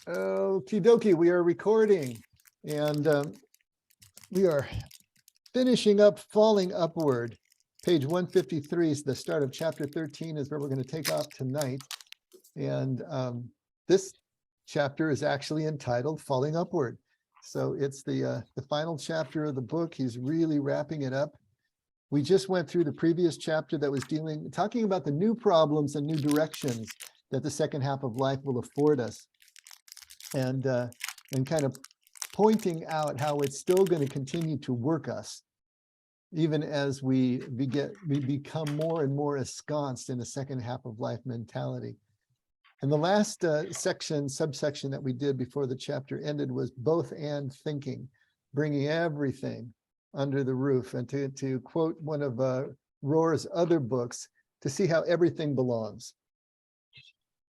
Okie dokie, we are recording, and we are finishing up Falling Upward. Page 153 is the start of chapter 13 is where we're going to take off tonight. And this chapter is actually entitled Falling Upward. So it's the final chapter of the book. He's really wrapping it up. We just went through the previous chapter that was talking about the new problems and new directions that the second half of life will afford us. And kind of pointing out how it's still going to continue to work us, even as we become more and more ensconced in the second half of life mentality. And the last subsection that we did before the chapter ended was both and thinking, bringing everything under the roof, and to quote one of Rohr's other books, to see how everything belongs.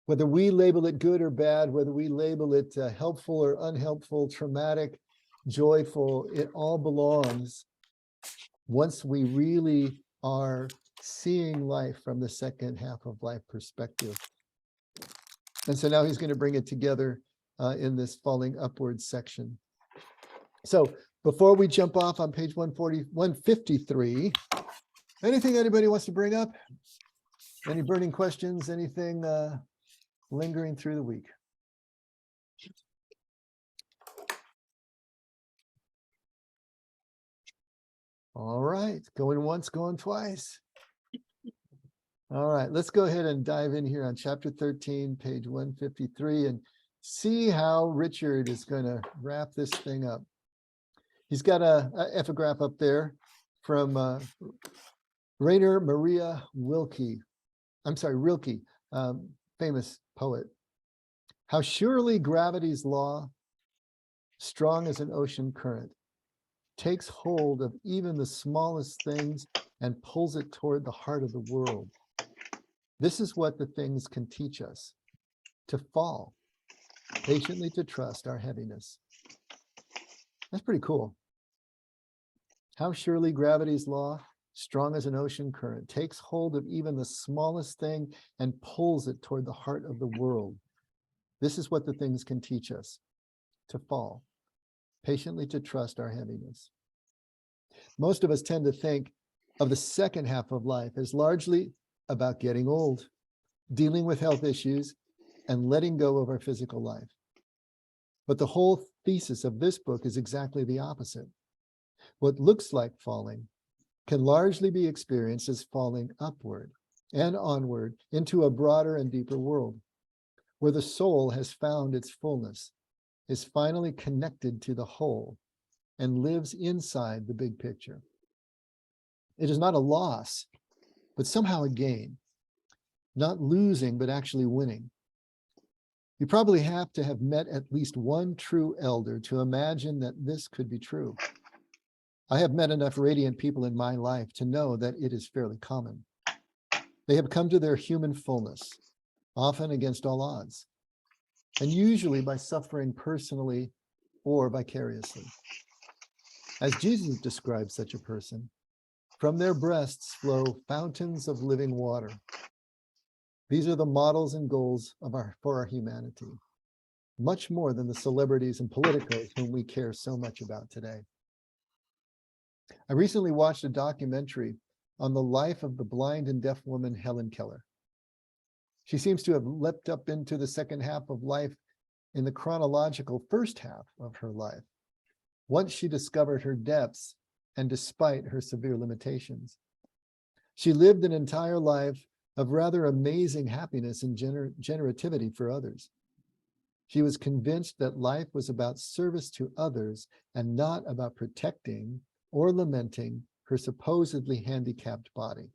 Whether we label it good or bad, whether we label it helpful or unhelpful, traumatic, joyful, it all belongs once we really are seeing life from the second half of life perspective. And so now he's going to bring it together in this Falling Upward section. So before we jump off on page 153, anything anybody wants to bring up? Any burning questions? Anything lingering through the week? All right, going once, going twice. All right, let's go ahead and dive in here on chapter 13, page 153, and see how Richard is going to wrap this thing up. He's got a epigraph up there from Rainer Maria Rilke. Rilke, famous poet. How surely gravity's law, strong as an ocean current, takes hold of even the smallest things and pulls it toward the heart of the world. This is what the things can teach us: to fall, patiently to trust our heaviness. That's pretty cool. How surely gravity's law, strong as an ocean current, takes hold of even the smallest thing and pulls it toward the heart of the world. This is what the things can teach us: to fall, patiently to trust our heaviness. Most of us tend to think of the second half of life as largely about getting old, dealing with health issues, and letting go of our physical life. But the whole thesis of this book is exactly the opposite. What looks like falling can largely be experienced as falling upward and onward into a broader and deeper world, where the soul has found its fullness, is finally connected to the whole, and lives inside the big picture. It is not a loss, but somehow a gain. Not losing, but actually winning. You probably have to have met at least one true elder to imagine that this could be true. I have met enough radiant people in my life to know that it is fairly common. They have come to their human fullness, often against all odds, and usually by suffering personally or vicariously. As Jesus describes such a person, from their breasts flow fountains of living water. These are the models and goals for our humanity, much more than the celebrities and politicos whom we care so much about today. I recently watched a documentary on the life of the blind and deaf woman Helen Keller. She seems to have leapt up into the second half of life in the chronological first half of her life, once she discovered her depths and despite her severe limitations. She lived an entire life of rather amazing happiness and generativity for others. She was convinced that life was about service to others and not about protecting or lamenting her supposedly handicapped body.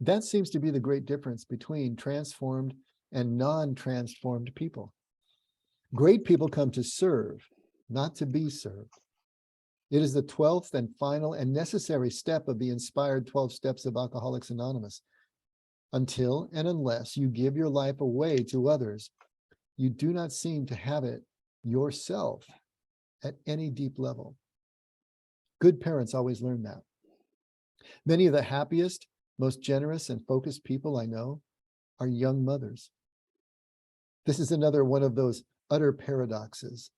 That seems to be the great difference between transformed and non-transformed people. Great people come to serve, not to be served. It is the 12th and final and necessary step of the inspired 12 steps of Alcoholics Anonymous. Until and unless you give your life away to others, you do not seem to have it yourself at any deep level. Good parents always learn that. Many of the happiest most generous and focused people I know are young mothers. This is another one of those utter paradoxes.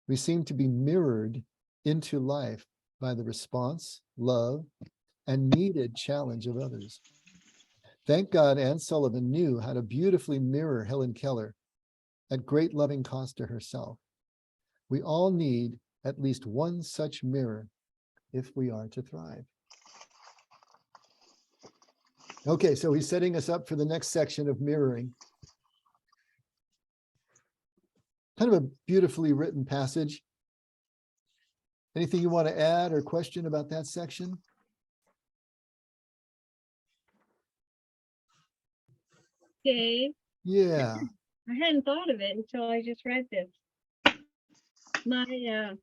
We seem to be mirrored into life by the response, love, and needed challenge of others. Thank God Anne Sullivan knew how to beautifully mirror Helen Keller at great loving cost to herself. We all need at least one such mirror if we are to thrive. Okay, so he's setting us up for the next section of mirroring. Kind of a beautifully written passage. Anything you want to add or question about that section? Dave, Yeah. I hadn't thought of it until I just read this. My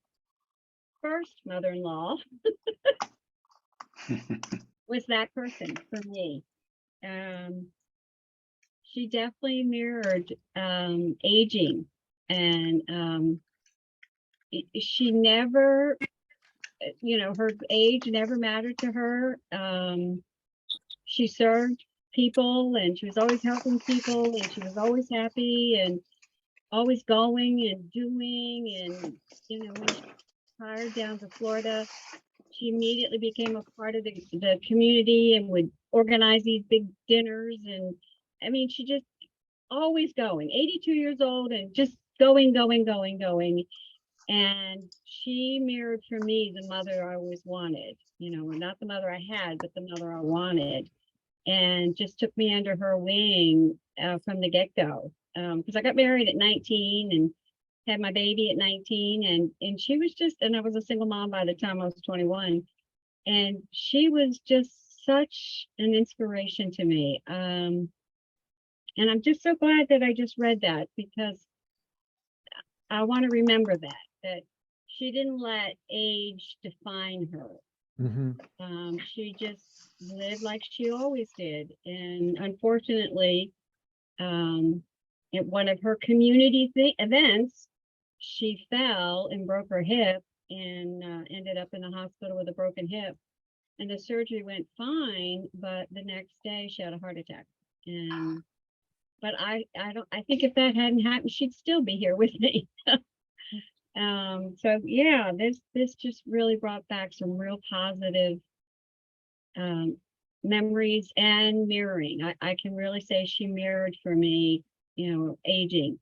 first mother-in-law was that person for me. She definitely mirrored aging, and she never, her age never mattered to her. She served people, and she was always helping people, and she was always happy and always going and doing. And when she retired down to Florida, she immediately became a part of the community and would organize these big dinners. And I mean, she just always going, 82 years old and just going. And she mirrored for me the mother I always wanted, not the mother I had, but the mother I wanted. And just took me under her wing from the get-go. Because I got married at 19 and had my baby at 19, and she was just, and I was a single mom by the time I was 21. And she was just such an inspiration to me. And I'm just so glad that I just read that, because I want to remember that she didn't let age define her. Mm-hmm. She just lived like she always did. And unfortunately, at one of her community events, she fell and broke her hip and ended up in the hospital with a broken hip. And the surgery went fine, but the next day she had a heart attack. And but I think if that hadn't happened, she'd still be here with me. So yeah, this just really brought back some real positive memories and mirroring. I can really say she mirrored for me, aging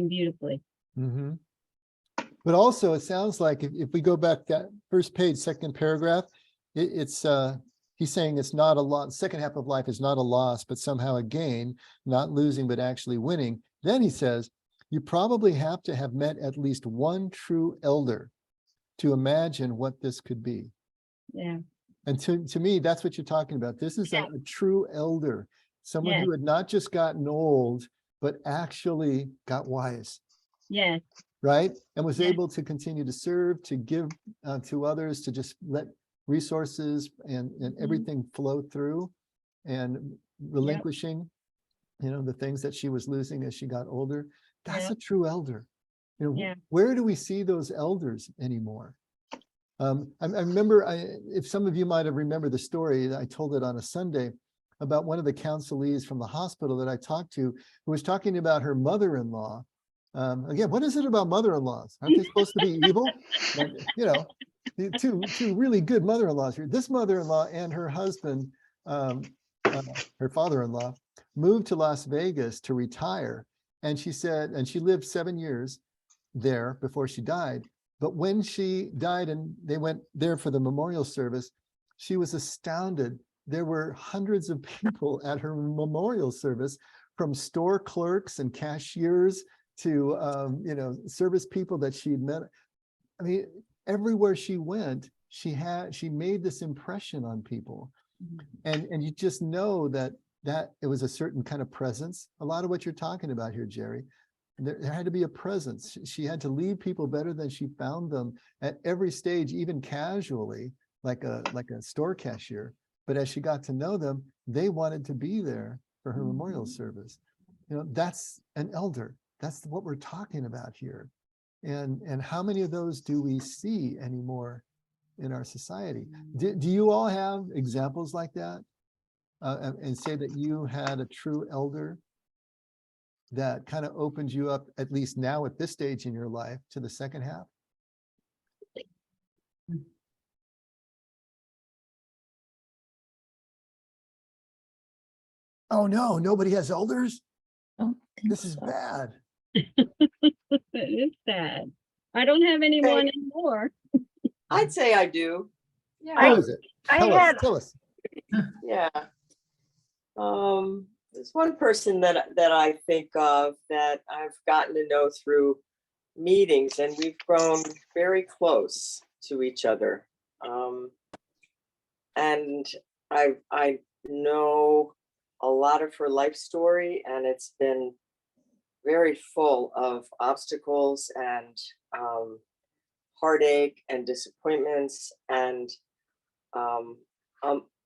beautifully. Mm-hmm. But also, it sounds like if we go back that first page, second paragraph, it's he's saying it's not a loss. Second half of life is not a loss, but somehow a gain, not losing, but actually winning. Then he says, you probably have to have met at least one true elder to imagine what this could be. Yeah. And to me, that's what you're talking about. This is a true elder, someone who had not just gotten old, but actually got wise. Yes. Right? And was able to continue to serve, to give to others, to just let resources and everything flow through, and relinquishing, the things that she was losing as she got older. That's a true elder. Where do we see those elders anymore? I remember, if some of you might have remembered the story, I told it on a Sunday about one of the counselees from the hospital that I talked to, who was talking about her mother-in-law. Again, what is it about mother-in-laws? Aren't they supposed to be evil? But, two really good mother-in-laws here. This mother-in-law and her husband, her father-in-law, moved to Las Vegas to retire. And she said, and she lived 7 years there before she died. But when she died and they went there for the memorial service, she was astounded. There were hundreds of people at her memorial service, from store clerks and cashiers to, service people that she'd met. I mean, everywhere she went, she made this impression on people. And you just know that it was a certain kind of presence. A lot of what you're talking about here, Jerry. There had to be a presence. She had to leave people better than she found them at every stage, even casually, like a store cashier. But as she got to know them, they wanted to be there for her memorial service. That's an elder. That's what we're talking about here. And how many of those do we see anymore in our society? Do you all have examples like that? and say that you had a true elder that kind of opens you up, at least now at this stage in your life, to the second half? Oh no, nobody has elders? Don't think This is so. bad. It's sad. I don't have anyone anymore. I'd say I do. Who Yeah, is it? I Tell us, had- tell us. yeah. There's one person that I think of that I've gotten to know through meetings, and we've grown very close to each other. And I know a lot of her life story, and it's been very full of obstacles and heartache and disappointments and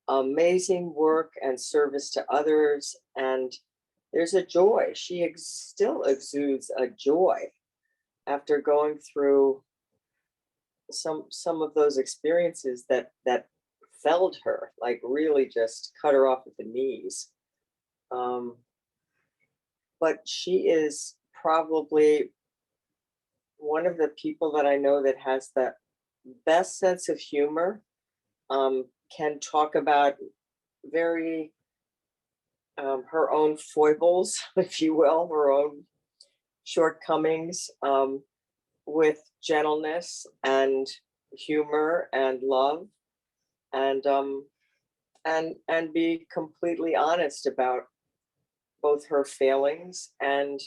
amazing work and service to others. And there's a joy. She still exudes a joy after going through some of those experiences that felled her, like really just cut her off at the knees. But she is probably one of the people that I know that has the best sense of humor, can talk about very her own foibles, if you will, her own shortcomings, with gentleness and humor and love, and be completely honest about both her failings and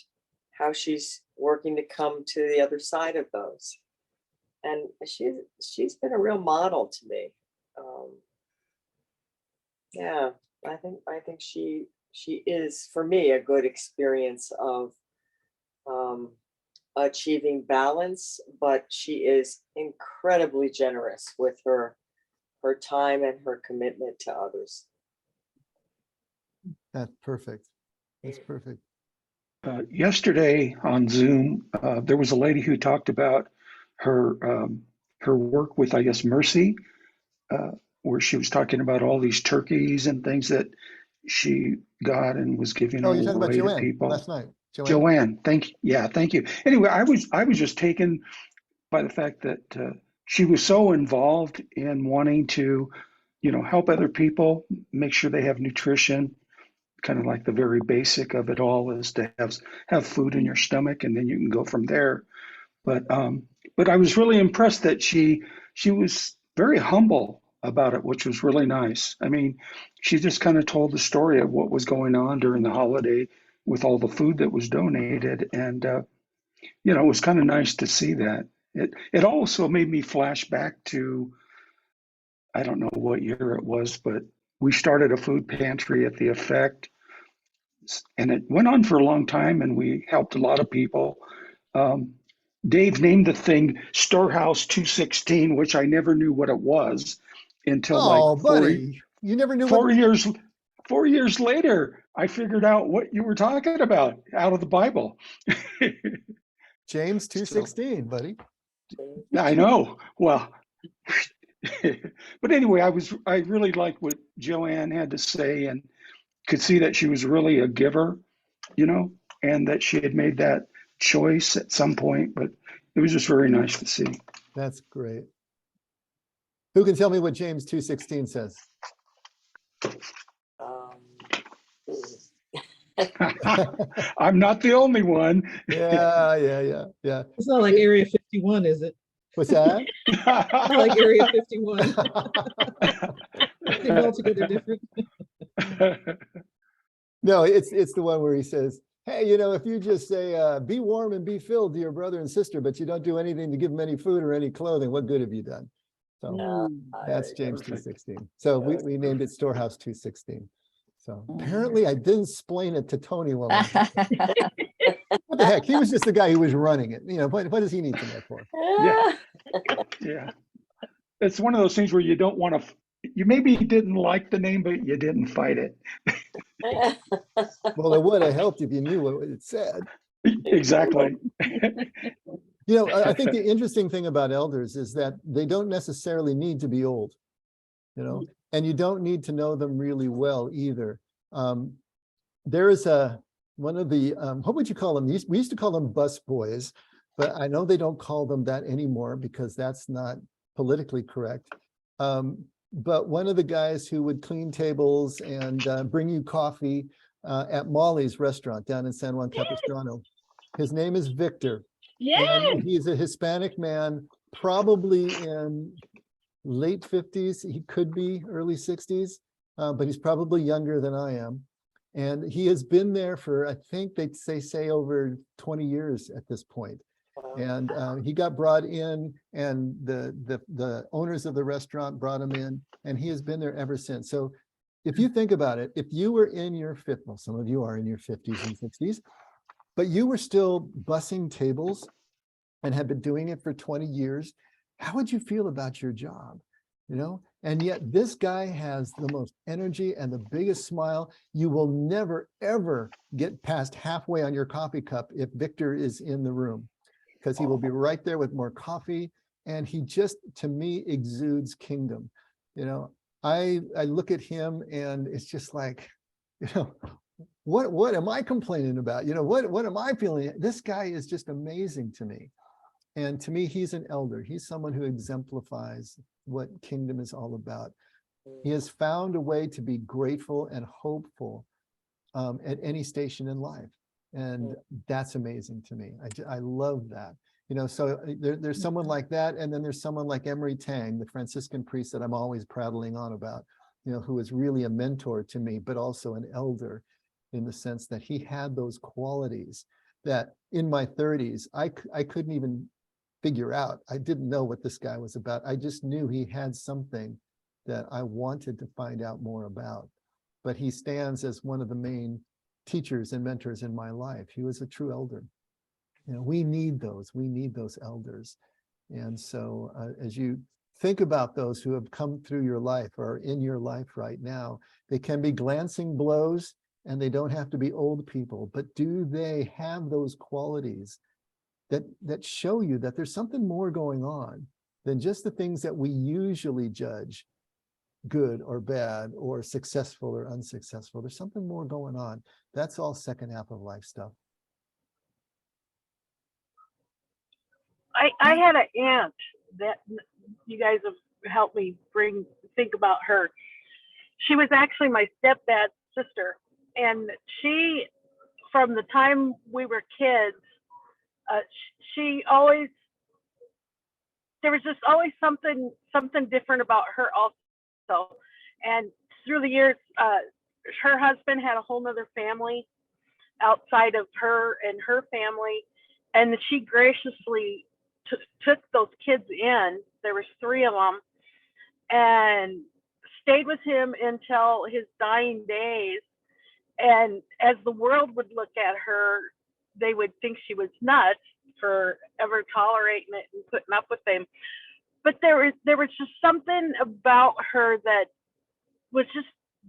how she's working to come to the other side of those. And she's been a real model to me. Yeah, I think she is, for me, a good experience of achieving balance, but she is incredibly generous with her time and her commitment to others. That's perfect. That's perfect. Yesterday on Zoom, there was a lady who talked about her her work with, I guess, Mercy, where she was talking about all these turkeys and things that she got and was giving Oh, you're talking about away to Joanne people. last night. Joanne, thank you. Anyway, I was just taken by the fact that she was so involved in wanting to, help other people, make sure they have nutrition. Kind of like the very basic of it all is to have food in your stomach, and then you can go from there. But I was really impressed that she was very humble about it, which was really nice. I mean, she just kind of told the story of what was going on during the holiday with all the food that was donated, and it was kind of nice to see that. It also made me flash back to, I don't know what year it was, but we started a food pantry at the Effect, and it went on for a long time, and we helped a lot of people. Dave named the thing Storehouse 216, which I never knew what it was until Oh, like buddy, you never knew what 4 years later, I figured out what you were talking about out of the Bible. James 2:16, buddy. Yeah, I know. Well, but anyway, I really liked what Joanne had to say, and could see that she was really a giver, and that she had made that choice at some point, but it was just very nice to see. That's great. Who can tell me what James 2:16 says? I'm not the only one. Yeah. It's not like Area 51, is it? What's that? Not like Area 51. Something altogether different. No, it's the one where he says, hey, if you just say, be warm and be filled to your brother and sister, but you don't do anything to give them any food or any clothing, what good have you done? So that's James 2:16. So we named it Storehouse 2:16. So apparently I didn't explain it to Tony well enough. What the heck? He was just the guy who was running it. What does he need to know for? Yeah. It's one of those things where you don't want to, you maybe didn't like the name, but you didn't fight it. Well, it would have helped if you knew what it said. Exactly. I think the interesting thing about elders is that they don't necessarily need to be old. you know, and you don't need to know them really well either. There is one of the, what would you call them? We used to call them bus boys, but I know they don't call them that anymore because that's not politically correct. But one of the guys who would clean tables and bring you coffee at Molly's restaurant down in San Juan Capistrano, his name is Victor. Yes. And he's a Hispanic man, probably in late 50s. He could be early 60s, but he's probably younger than I am. And he has been there for, I think they say over 20 years at this point. And he got brought in, and the owners of the restaurant brought him in, and he has been there ever since. So if you think about it, if you were in your well, some of you are in your 50s and 60s, but you were still bussing tables and had been doing it for 20 years, how would you feel about your job? You know, and yet this guy has the most energy and the biggest smile. You will never, ever get past halfway on your coffee cup if Victor is in the room, because he will be right there with more coffee. And he just, to me, exudes kingdom. You know, I look at him and it's just like, you know, what am I complaining about? You know, what am I feeling? This guy is just amazing to me. And to me, he's an elder. He's someone who exemplifies what kingdom is all about. He has found a way to be grateful and hopeful at any station in life. And that's amazing to me. I love that. You know, so there's someone like that. And then there's someone like Emery Tang, the Franciscan priest that I'm always prattling on about, you know, who is really a mentor to me, but also an elder in the sense that he had those qualities that in my 30s, I couldn't even figure out. I didn't know what this guy was about. I just knew he had something that I wanted to find out more about. But he stands as one of the main teachers and mentors in my life. He was a true elder. You know, we need those elders. And so as you think about those who have come through your life or are in your life right now, they can be glancing blows and they don't have to be old people, but do they have those qualities that show you that there's something more going on than just the things that we usually judge good or bad or successful or unsuccessful. There's something more going on. That's all second half of life stuff. I had an aunt that you guys have helped me think about her. She was actually my stepdad's sister, and she, from the time we were kids, she always, there was just always something different about her also. And through the years, her husband had a whole nother family outside of her and her family, and she graciously took those kids in. There was 3 of them, and stayed with him until his dying days. And as the world would look at her, they would think she was nuts for ever tolerating it and putting up with him. But there was just something about her that was just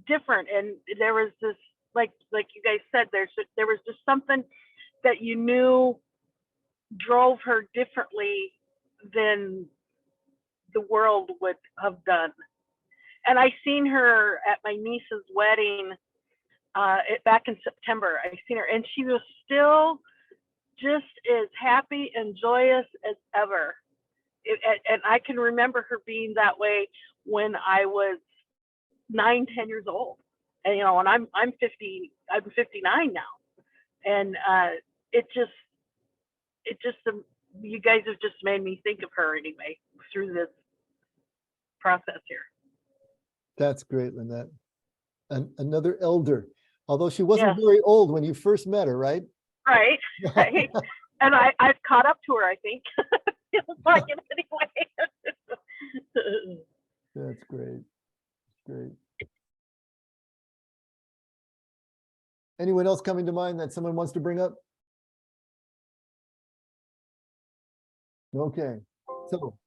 different. And there was this, like you guys said, there was just something that you knew drove her differently than the world would have done. And I seen her at my niece's wedding back in September. I seen her, and she was still just as happy and joyous as ever. And I can remember her being that way when I was 9, 10 years old. And, you know, and I'm 59 now. And it just, you guys have just made me think of her anyway through this process here. That's great, Lynette. Another elder, although she wasn't very old when you first met her, right? Right. Right. And I've caught up to her, I think. Feels like it anyway. That's great. Great. Anyone else coming to mind that someone wants to bring up? Okay, so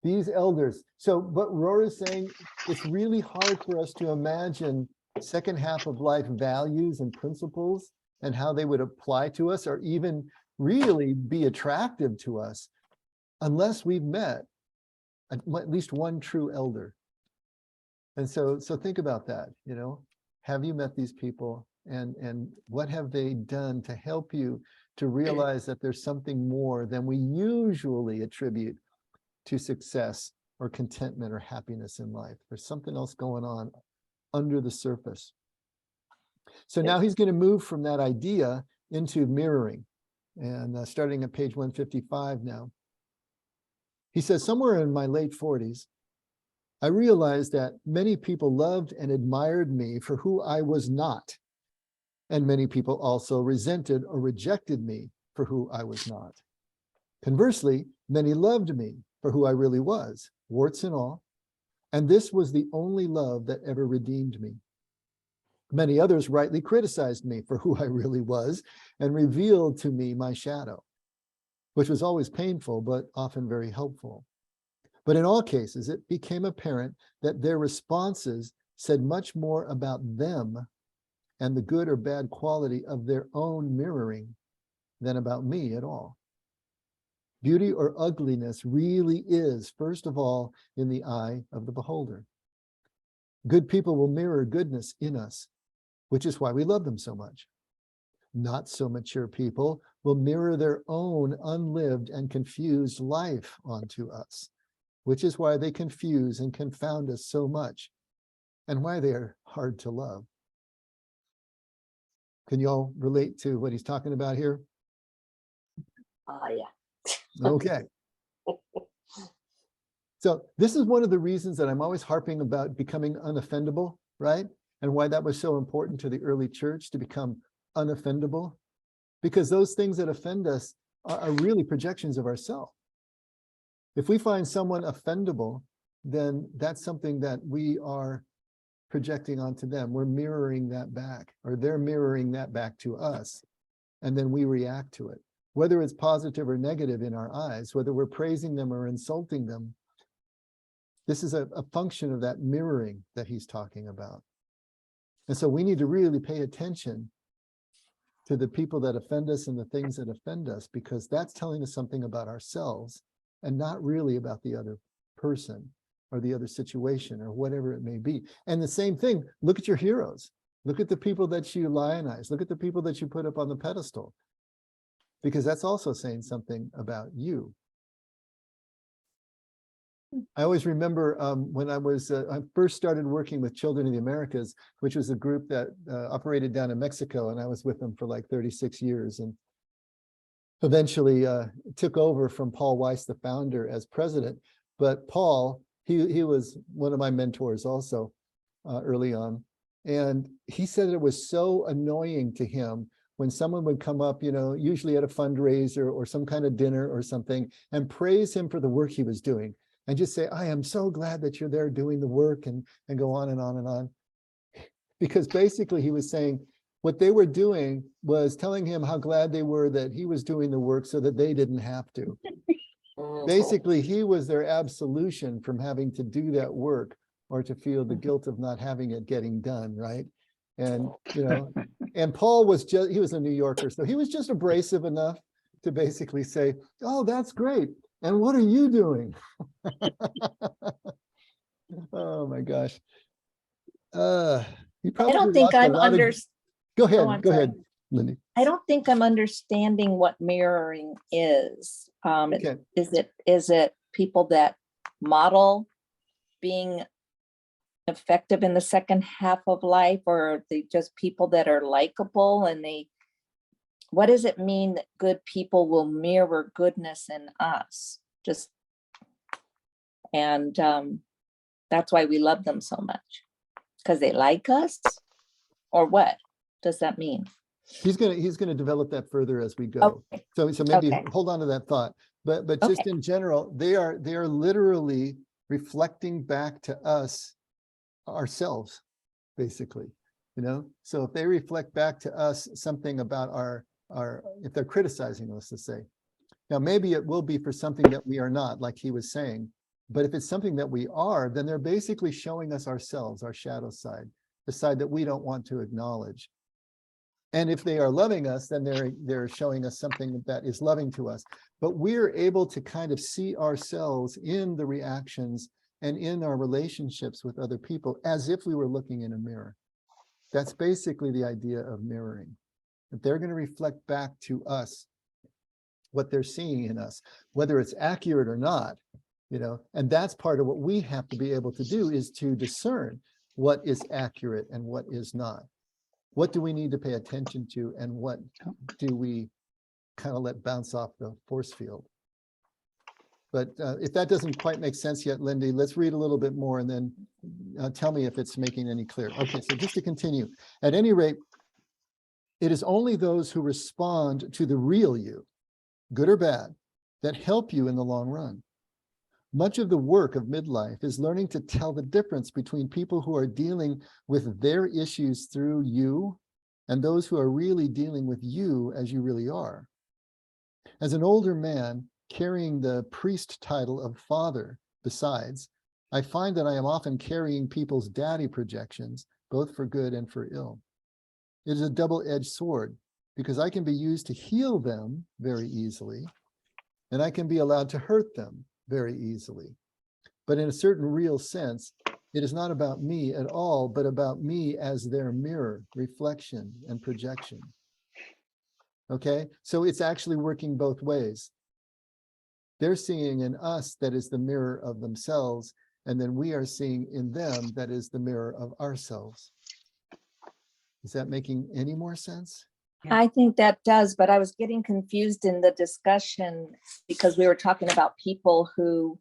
these elders. So what Rohr is saying, it's really hard for us to imagine second half of life values and principles and how they would apply to us or even really be attractive to us unless we've met at least one true elder. And so think about that, have you met these people, and what have they done to help you to realize that there's something more than we usually attribute to success or contentment or happiness in life. There's something else going on under the surface. So now he's going to move from that idea into mirroring, and starting at page 155 now. He says, somewhere in my late 40s, I realized that many people loved and admired me for who I was not, and many people also resented or rejected me for who I was not. Conversely, many loved me for who I really was, warts and all, and this was the only love that ever redeemed me. Many others rightly criticized me for who I really was and revealed to me my shadow, which was always painful, but often very helpful. But in all cases, it became apparent that their responses said much more about them and the good or bad quality of their own mirroring than about me at all. Beauty or ugliness really is, first of all, in the eye of the beholder. Good people will mirror goodness in us, which is why we love them so much. Not so mature people will mirror their own unlived and confused life onto us, which is why they confuse and confound us so much, and why they are hard to love. Can you all relate to what he's talking about here? Yeah. Okay. So this is one of the reasons that I'm always harping about becoming unoffendable, right? And why that was so important to the early church to become unoffendable, because those things that offend us are really projections of ourselves. If we find someone offendable, then that's something that we are projecting onto them. We're mirroring that back, or they're mirroring that back to us, and then we react to it. Whether it's positive or negative in our eyes, whether we're praising them or insulting them, this is a function of that mirroring that he's talking about. And so we need to really pay attention to the people that offend us and the things that offend us, because that's telling us something about ourselves and not really about the other person or the other situation or whatever it may be. And the same thing, look at your heroes. Look at the people that you lionize. Look at the people that you put up on the pedestal, because that's also saying something about you. I always remember when I first started working with Children of the Americas, which was a group that operated down in Mexico, and I was with them for like 36 years, and eventually took over from Paul Weiss, the founder, as president. But Paul, he was one of my mentors also early on, and he said it was so annoying to him when someone would come up, usually at a fundraiser or some kind of dinner or something, and praise him for the work he was doing. And just say, I am so glad that you're there doing the work, and go on and on and on. Because basically he was saying what they were doing was telling him how glad they were that he was doing the work so that they didn't have to. Basically, he was their absolution from having to do that work or to feel the guilt of not having it getting done, right? And, and Paul was he was a New Yorker, so he was just abrasive enough to basically say, oh, that's great. And what are you doing? Oh my gosh. You probably I don't think lost a I'm lot of- Go ahead, I'm go sorry. ahead, Lindy. I don't think I'm understanding what mirroring is. Okay. Is it people that model being effective in the second half of life, or are they just people that are likable and what does it mean that good people will mirror goodness in us? That's why we love them so much, because they like us, or what does that mean? He's gonna develop that further as we go. Okay. So maybe Okay. hold on to that thought. But just Okay. in general, they are literally reflecting back to us ourselves, basically. So if they reflect back to us something about our if they're criticizing us, let's say. Now maybe it will be for something that we are not, like he was saying. But if it's something that we are, then they're basically showing us ourselves, our shadow side, the side that we don't want to acknowledge. And if they are loving us, then they're showing us something that is loving to us. But we're able to kind of see ourselves in the reactions and in our relationships with other people as if we were looking in a mirror. That's basically the idea of mirroring. That they're going to reflect back to us what they're seeing in us, whether it's accurate or not, and that's part of what we have to be able to do, is to discern what is accurate and what is not. What do we need to pay attention to, and what do we kind of let bounce off the force field? But if that doesn't quite make sense yet, Lindy, let's read a little bit more and then tell me if it's making any clear. Okay, so just to continue, at any rate, it is only those who respond to the real you, good or bad, that help you in the long run. Much of the work of midlife is learning to tell the difference between people who are dealing with their issues through you and those who are really dealing with you as you really are. As an older man carrying the priest title of father, besides, I find that I am often carrying people's daddy projections, both for good and for ill. It is a double-edged sword, because I can be used to heal them very easily, and I can be allowed to hurt them very easily. But in a certain real sense, it is not about me at all, but about me as their mirror, reflection, and projection. Okay, so it's actually working both ways. They're seeing in us that is the mirror of themselves, and then we are seeing in them that is the mirror of ourselves. Is that making any more sense? I think that does, but I was getting confused in the discussion because we were talking about people who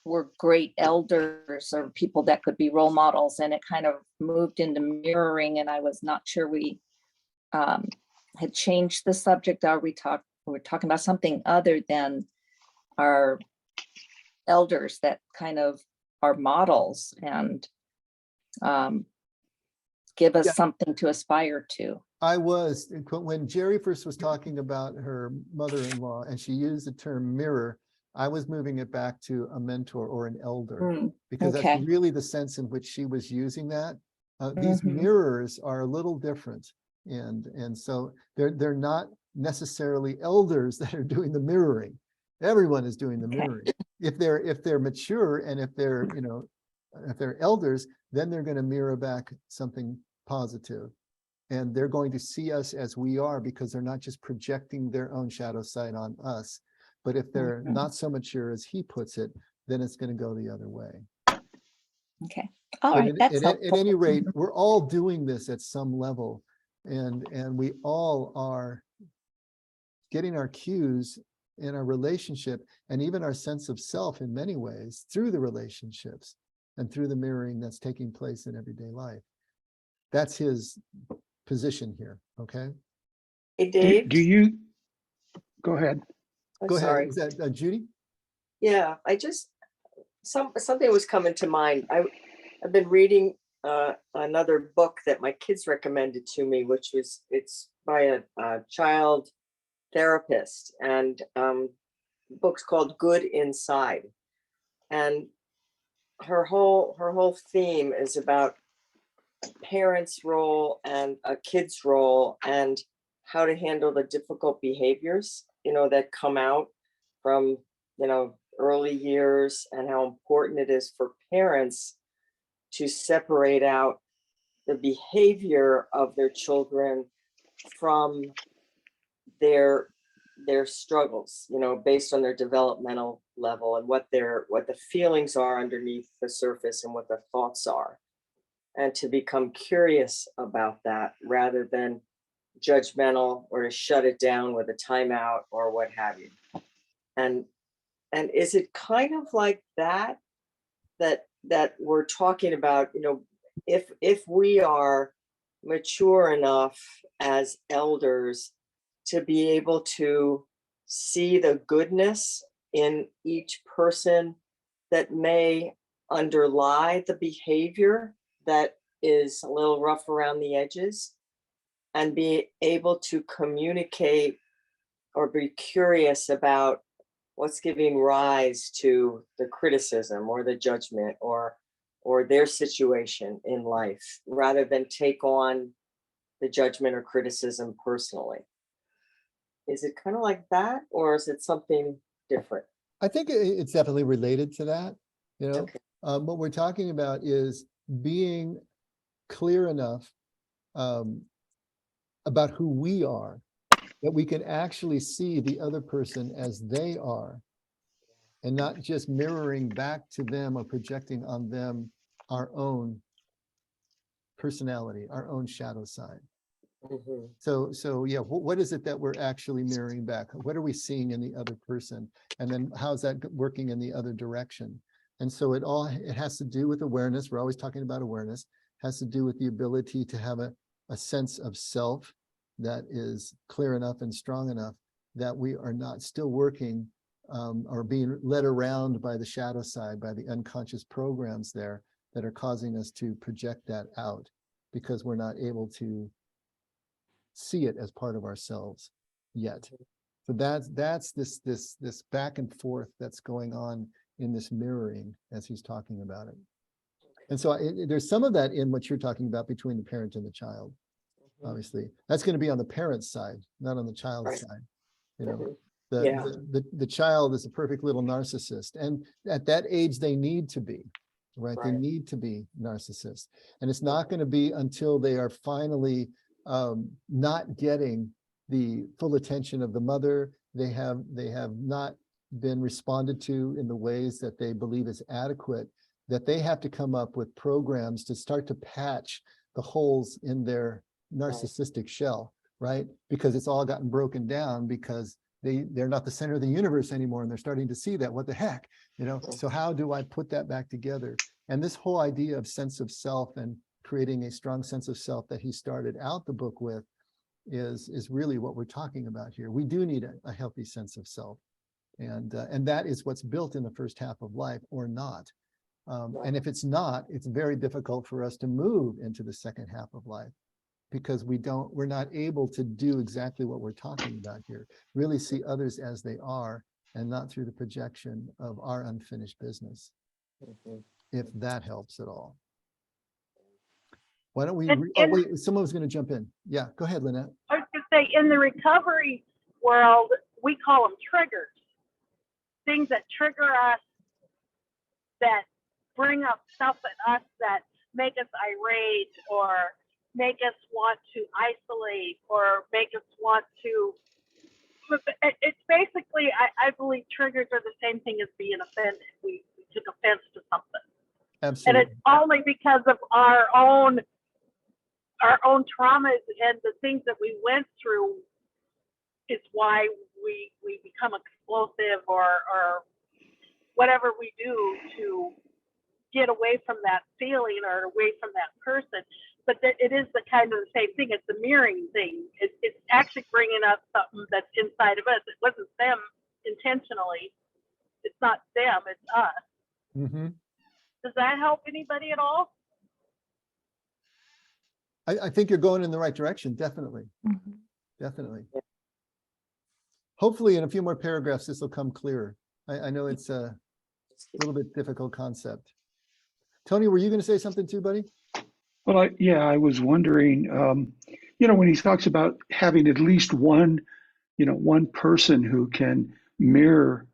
were great elders or people that could be role models, and it kind of moved into mirroring, and I was not sure we had changed the subject. We're talking about something other than our elders that kind of are models and give us something to aspire to. I was, when Jerry first was talking about her mother-in-law and she used the term mirror, I was moving it back to a mentor or an elder, because okay. that's really the sense in which she was using that. These mirrors are a little different. And so they're not necessarily elders that are doing the mirroring. Everyone is doing the mirroring. If they're mature and if they're, if they're elders, then they're going to mirror back something positive. And they're going to see us as we are, because they're not just projecting their own shadow side on us. But if they're not so mature as he puts it, then it's going to go the other way. Okay. All right. That's helpful. At any rate, we're all doing this at some level. And we all are getting our cues in our relationship and even our sense of self in many ways through the relationships and through the mirroring that's taking place in everyday life. That's his position here. Okay. Hey, Dave. Do you go ahead? Go ahead. Sorry. Is that Judy? Yeah, I just something was coming to mind. I've been reading another book that my kids recommended to me, it's by a child therapist, and the book's called Good Inside, and her whole theme is about parents' role and a kid's role and how to handle the difficult behaviors, that come out from, early years, and how important it is for parents to separate out the behavior of their children from their struggles, based on their developmental level and what the feelings are underneath the surface and what the thoughts are, and to become curious about that rather than judgmental or to shut it down with a timeout or what have you. And is it kind of like that we're talking about, if we are mature enough as elders to be able to see the goodness in each person that may underlie the behavior that is a little rough around the edges, and be able to communicate or be curious about what's giving rise to the criticism or the judgment or their situation in life, rather than take on the judgment or criticism personally. Is it kind of like that, or is it something different? I think it's definitely related to that. You know, Okay. what we're talking about is being clear enough about who we are, that we can actually see the other person as they are, and not just mirroring back to them or projecting on them our own personality, our own shadow side. Mhm. So yeah, what is it that we're actually mirroring back? What are we seeing in the other person? And then how's that working in the other direction? And so it has to do with awareness. We're always talking about awareness. Has to do with the ability to have a sense of self that is clear enough and strong enough that we are not still working or being led around by the shadow side, by the unconscious programs there that are causing us to project that out because we're not able to see it as part of ourselves yet. So that's this back and forth that's going on in this mirroring as he's talking about it. And so there's some of that in what you're talking about between the parent and the child. Mhm. Obviously, that's going to be on the parent's side, not on the child's Right. side. You know, Mhm. the, Yeah. the child is a perfect little narcissist, and at that age they need to be, right? They Right. need to be narcissists, and it's not going to be until they are finally not getting the full attention of the mother. They have not been responded to in the ways that they believe is adequate, that they have to come up with programs to start to patch the holes in their narcissistic shell, right? Because it's all gotten broken down because they're not the center of the universe anymore, and they're starting to see that. What the heck, you know? So how do I put that back together? And this whole idea of sense of self and creating a strong sense of self that he started out the book with is really what we're talking about here. We do need a healthy sense of self, and that is what's built in the first half of life, or not. And if it's not, it's very difficult for us to move into the second half of life, because we're not able to do exactly what we're talking about here. Really see others as they are, and not through the projection of our unfinished business, Mhm. if that helps at all. Why don't we, And- oh and- wait, someone was gonna jump in. Yeah, go ahead, Lynette. I was going to say, in the recovery world, we call them triggers. Things that trigger us, that bring up stuff at us that make us irate or make us want to isolate or make us want to. It's basically, I believe triggers are the same thing as being offended. We took offense to something. And Absolutely. it's only because of our own traumas and the things that we went through is why we become explosive or whatever we do to get away from that feeling or away from that person. But it is the kind of the same thing. It's the mirroring thing. It's actually bringing up something that's inside of us. It wasn't them intentionally. It's not them. It's us. Mm-hmm. Does that help anybody at all? I think you're going in the right direction. Definitely. Definitely. Hopefully in a few more paragraphs, this will come clearer. I know it's a little bit difficult concept. Tony, were you going to say something too, buddy? Well, I was wondering, when he talks about having at least one, one person who can mirror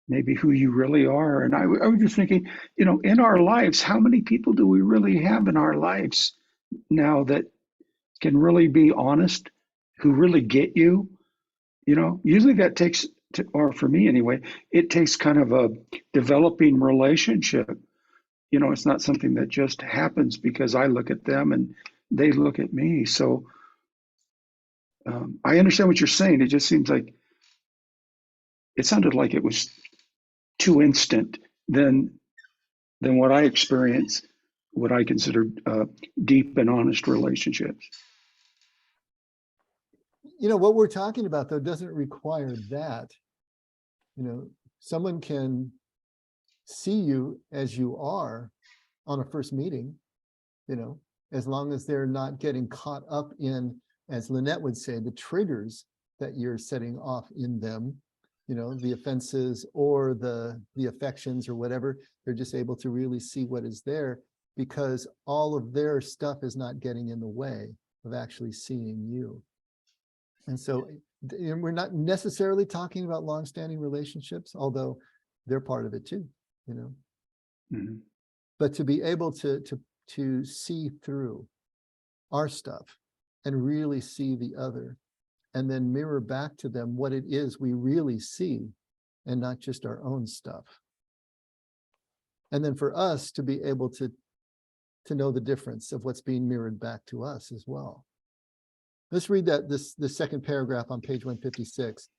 maybe who you really are. And I was just thinking, in our lives, how many people do we really have in our lives now that can really be honest, who really get you? Usually that takes, or for me anyway, it takes kind of a developing relationship. It's not something that just happens because I look at them and they look at me. So I understand what you're saying. It just seems like it sounded like it was too instant than what I experience, what I consider deep and honest relationships. What we're talking about though doesn't require that. Someone can see you as you are on a first meeting, as long as they're not getting caught up in, as Lynette would say, the triggers that you're setting off in them, the offenses or the affections or whatever. They're just able to really see what is there, because all of their stuff is not getting in the way of actually seeing you. And so we're not necessarily talking about long-standing relationships, although they're part of it too, Mhm. But to be able to see through our stuff and really see the other, and then mirror back to them what it is we really see and not just our own stuff. And then for us to be able to know the difference of what's being mirrored back to us as well. Let's read the second paragraph on page 156.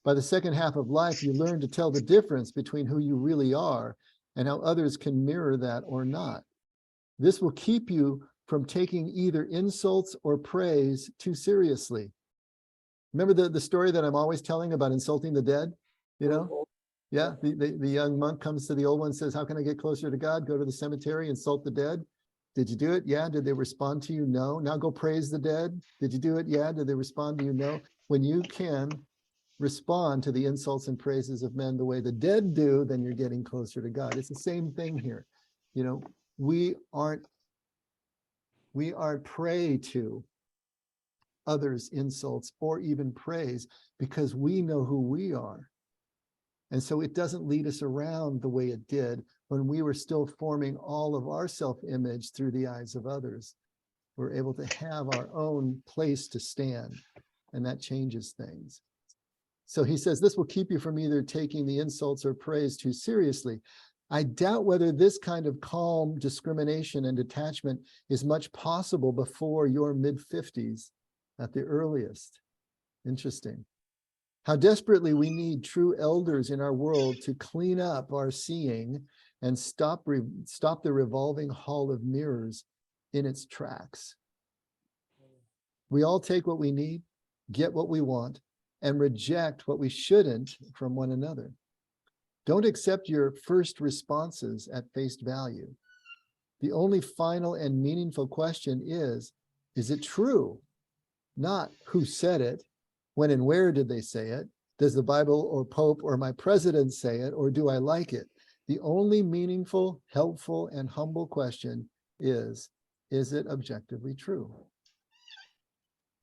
By the second half of life, you learn to tell the difference between who you really are and how others can mirror that or not. This will keep you from taking either insults or praise too seriously. Remember the story that I'm always telling about insulting the dead? You know? Yeah, the young monk comes to the old one and says, how can I get closer to God? Go to the cemetery, insult the dead. Did you do it? Yeah. Did they respond to you? No. Now go praise the dead. Did you do it? Yeah. Did they respond to you? No. When you can respond to the insults and praises of men the way the dead do, then you're getting closer to God. It's the same thing here. You know, we aren't prey to others' insults or even praise because we know who we are. And so it doesn't lead us around the way it did when we were still forming all of our self-image through the eyes of others. We're able to have our own place to stand, and that changes things. So he says, this will keep you from either taking the insults or praise too seriously. I doubt whether this kind of calm discrimination and detachment is much possible before your mid-50s at the earliest. Interesting. How desperately we need true elders in our world to clean up our seeing and stop the revolving hall of mirrors in its tracks. We all take what we need, get what we want, and reject what we shouldn't from one another. Don't accept your first responses at face value. The only final and meaningful question is it true? Not who said it, when and where did they say it? Does the Bible or Pope or my president say it, or do I like it? The only meaningful, helpful, and humble question is it objectively true?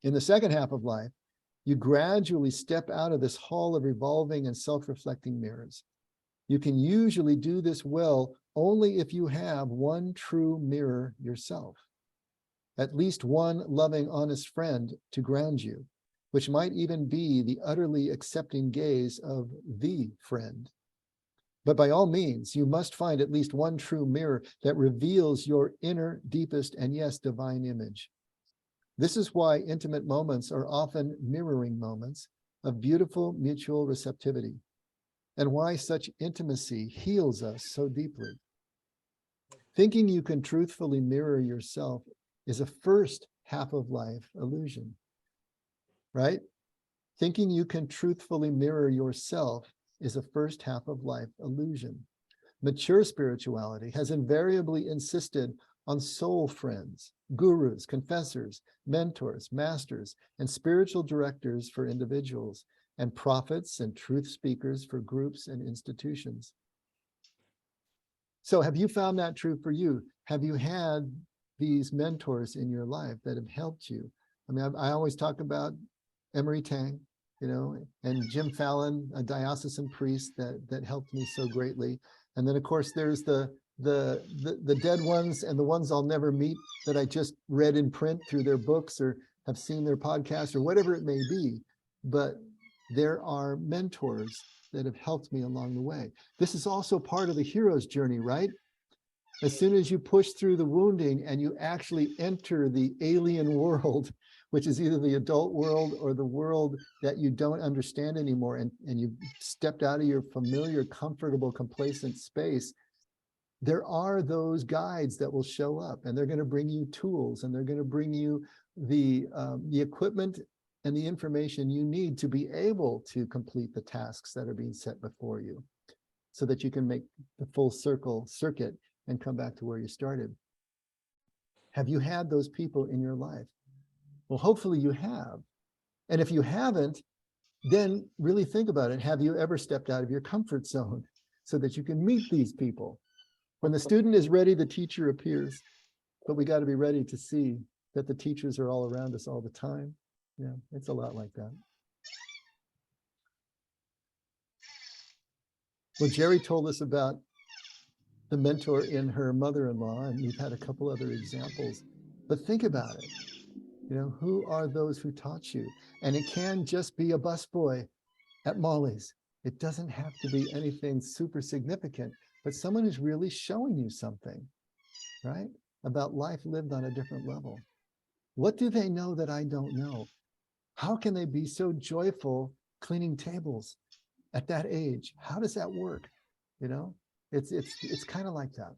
In the second half of life, you gradually step out of this hall of revolving and self-reflecting mirrors. You can usually do this well only if you have one true mirror yourself, at least one loving, honest friend to ground you, which might even be the utterly accepting gaze of the friend. But by all means, you must find at least one true mirror that reveals your inner, deepest, and yes, divine image. This is why intimate moments are often mirroring moments of beautiful mutual receptivity, and why such intimacy heals us so deeply. Thinking you can truthfully mirror yourself is a first half of life illusion, right? Thinking you can truthfully mirror yourself is a first half of life illusion. Mature spirituality has invariably insisted on soul friends, gurus, confessors, mentors, masters, and spiritual directors for individuals, and prophets and truth speakers for groups and institutions. So have you found that true for you? Have you had these mentors in your life that have helped you? I mean, I always talk about Emery Tang, you know, and Jim Fallon, a diocesan priest that helped me so greatly. And then of course there's the dead ones and the ones I'll never meet that I just read in print through their books or have seen their podcast or whatever it may be. But there are mentors that have helped me along the way. This is also part of the hero's journey, right? As soon as you push through the wounding and you actually enter the alien world, which is either the adult world or the world that you don't understand anymore, and you've stepped out of your familiar, comfortable, complacent space, there are those guides that will show up, and they're going to bring you tools, and they're going to bring you the equipment and the information you need to be able to complete the tasks that are being set before you, so that you can make the full circuit and come back to where you started. Have you had those people in your life? Well, hopefully you have. And if you haven't, then really think about it. Have you ever stepped out of your comfort zone so that you can meet these people? When the student is ready, the teacher appears. But we got to be ready to see that the teachers are all around us all the time. Yeah, it's a lot like that. Well, Jerry told us about the mentor in her mother-in-law, and we've had a couple other examples. But think about it. You know, who are those who taught you? And it can just be a busboy at Molly's. It doesn't have to be anything super significant, but someone who's really showing you something, right? About life lived on a different level. What do they know that I don't know? How can they be so joyful cleaning tables at that age? How does that work? You know, it's kind of like that.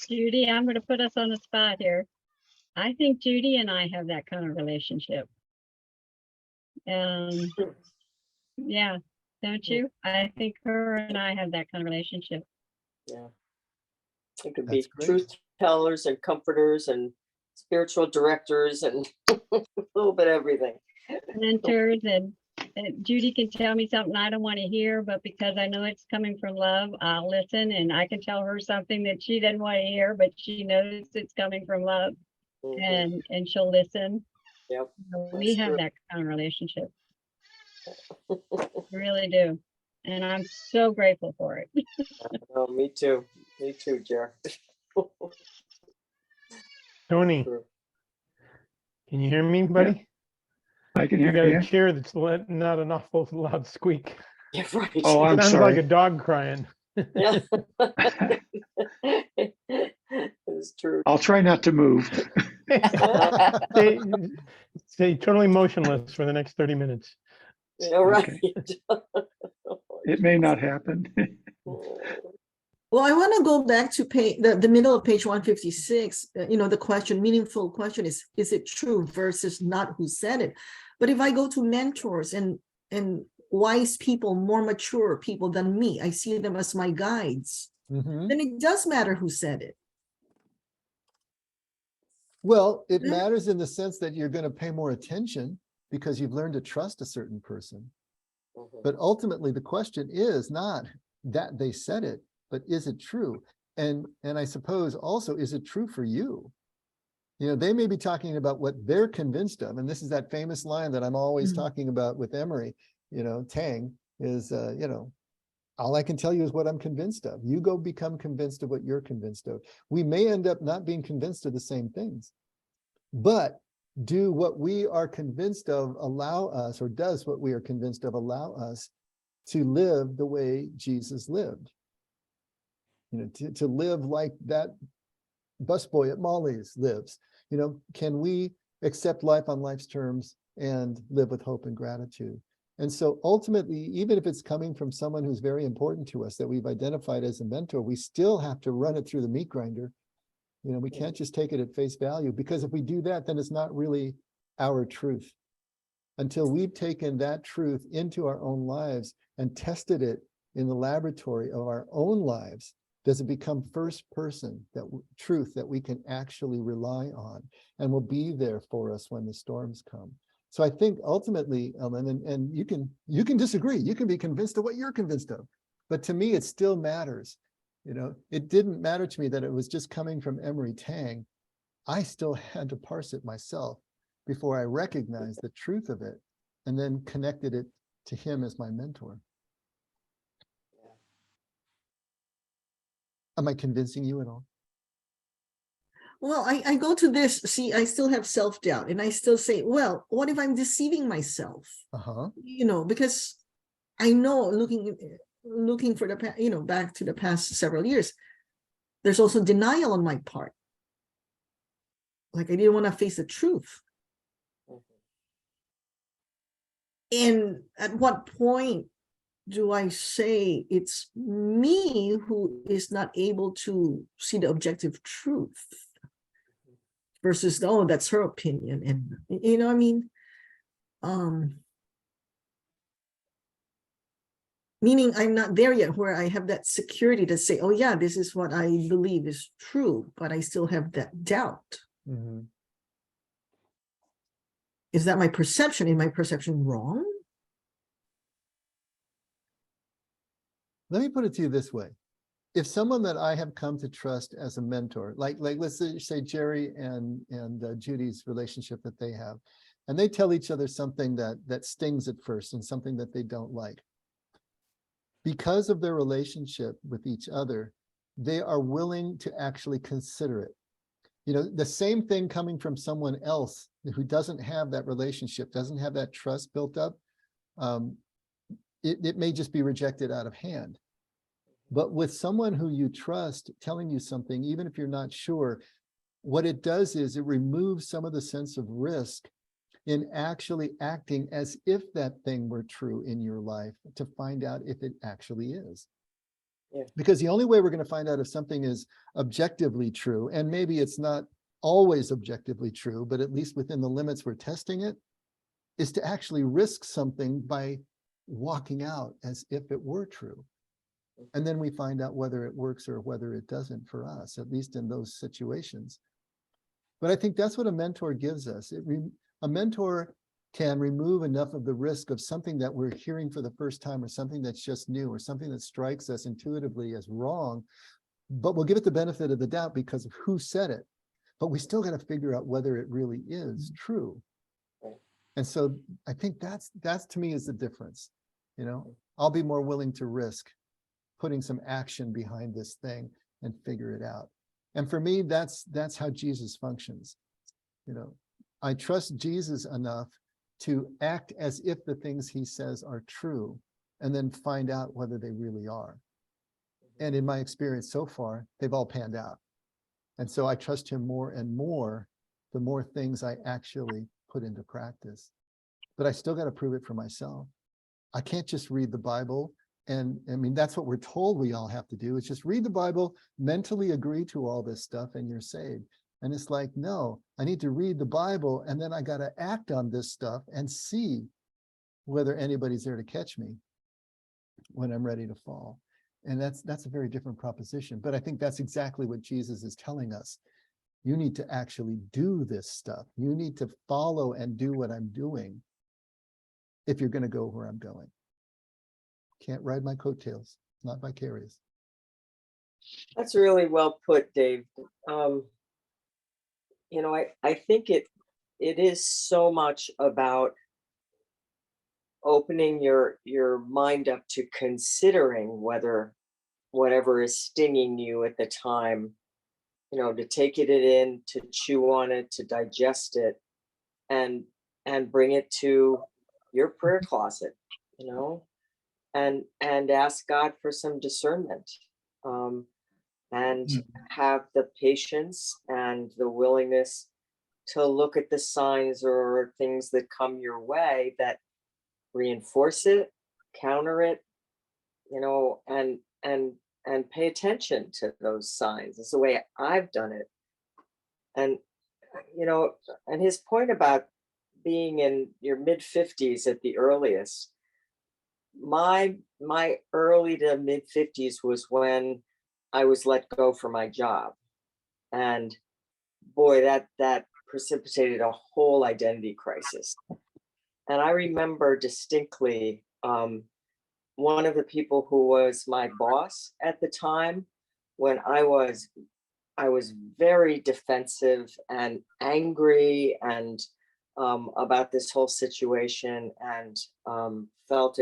Judy, I'm going to put us on the spot here. I think Judy and I have that kind of relationship. Yeah, don't you? I think her and I have that kind of relationship. Yeah. It could That's be great. truth tellers and comforters and spiritual directors and a little bit of everything. Mentors, and Judy can tell me something I don't want to hear, but because I know it's coming from love, I'll listen, and I can tell her something that she doesn't want to hear, but she knows it's coming from love, Mhm. and she'll listen. Yep. So we That's have true. that kind of relationship. We really do. And I'm so grateful for it. Oh, me too. Me too, Jer. Tony, True. can you hear me, buddy? I can You hear got a you. chair that's letting out an awful loud squeak. Yeah, right. Oh, I'm Sounds like a sorry. dog crying. Yeah. It's true. I'll try not to move. Stay, stay totally motionless for the next 30 minutes. Yeah, right. It may not happen. Well, I want to go back to the middle of page 156. The question, meaningful question is it true versus not who said it? But if I go to mentors and wise people, more mature people than me, I see them as my guides, Mhm. then it does matter who said it. Well, it Yeah. matters in the sense that you're going to pay more attention because you've learned to trust a certain person. But ultimately, the question is not that they said it, but is it true? And I suppose also, is it true for you? You know, they may be talking about what they're convinced of. And this is that famous line that I'm always Mhm. talking about with Emery, Tang is, all I can tell you is what I'm convinced of. You go become convinced of what you're convinced of. We may end up not being convinced of the same things, but do what we are convinced of allow us, or does what we are convinced of allow us to live the way Jesus lived? To live like that busboy at Molly's lives. Can we accept life on life's terms and live with hope and gratitude? And so ultimately, even if it's coming from someone who's very important to us that we've identified as a mentor, we still have to run it through the meat grinder. We can't just take it at face value, because if we do that, then it's not really our truth. Until we've taken that truth into our own lives and tested it in the laboratory of our own lives, does it become first person truth that we can actually rely on and will be there for us when the storms come. So I think ultimately, Ellen, and you can disagree, you can be convinced of what you're convinced of, but to me, it still matters. It didn't matter to me that it was just coming from Emery Tang. I still had to parse it myself before I recognized the truth of it and then connected it to him as my mentor. Am I convincing you at all? Well, I go to this, see, I still have self-doubt, and I still say, well, what if I'm deceiving myself? Uh-huh. Because I know looking for the back to the past several years, there's also denial on my part. Like I didn't want to face the truth. And at what point do I say it's me who is not able to see the objective truth versus, oh, that's her opinion? And meaning I'm not there yet where I have that security to say, oh yeah, this is what I believe is true, but I still have that doubt. Mm-hmm. Is that my perception? Is my perception wrong? Let me put it to you this way. If someone that I have come to trust as a mentor, like let's say Jerry and Judy's relationship that they have, and they tell each other something that stings at first and something that they don't like. Because of their relationship with each other, they are willing to actually consider it. You know, the same thing coming from someone else who doesn't have that relationship, doesn't have that trust built up, it may just be rejected out of hand. But with someone who you trust telling you something, even if you're not sure, what it does is it removes some of the sense of risk in actually acting as if that thing were true in your life to find out if it actually is. Yeah. Because the only way we're going to find out if something is objectively true, and maybe it's not always objectively true, but at least within the limits we're testing it, is to actually risk something by walking out as if it were true. And then we find out whether it works or whether it doesn't for us, at least in those situations. But I think that's what a mentor gives us. A mentor can remove enough of the risk of something that we're hearing for the first time, or something that's just new, or something that strikes us intuitively as wrong, but we'll give it the benefit of the doubt because of who said it. But we still got to figure out whether it really is true. And so I think that's to me is the difference. You know, I'll be more willing to risk putting some action behind this thing and figure it out. And for me, that's how Jesus functions. You know, I trust Jesus enough to act as if the things he says are true, and then find out whether they really are. And in my experience so far, they've all panned out. And so I trust him more and more, the more things I actually put into practice. But I still got to prove it for myself. I can't just read the Bible. And I mean, that's what we're told we all have to do, is just read the Bible, mentally agree to all this stuff, and you're saved. And it's like, no, I need to read the Bible, and then I got to act on this stuff and see whether anybody's there to catch me when I'm ready to fall. And that's a very different proposition. But I think that's exactly what Jesus is telling us. You need to actually do this stuff. You need to follow and do what I'm doing if you're going to go where I'm going. Can't ride my coattails, not vicarious. That's really well put, Dave. You know, I think it is so much about opening your mind up to considering whether whatever is stinging you at the time, you know, to take it in, to chew on it, to digest it, and bring it to your prayer closet, you know, and ask God for some discernment, and have the patience and the willingness to look at the signs or things that come your way that reinforce it, counter it, you know, and pay attention to those signs. It's the way I've done it. And, you know, and his point about being in your mid-50s at the earliest, my early to mid-50s was when I was let go for my job. And boy, that precipitated a whole identity crisis. And I remember distinctly one of the people who was my boss at the time, when I was very defensive and angry and about this whole situation, and felt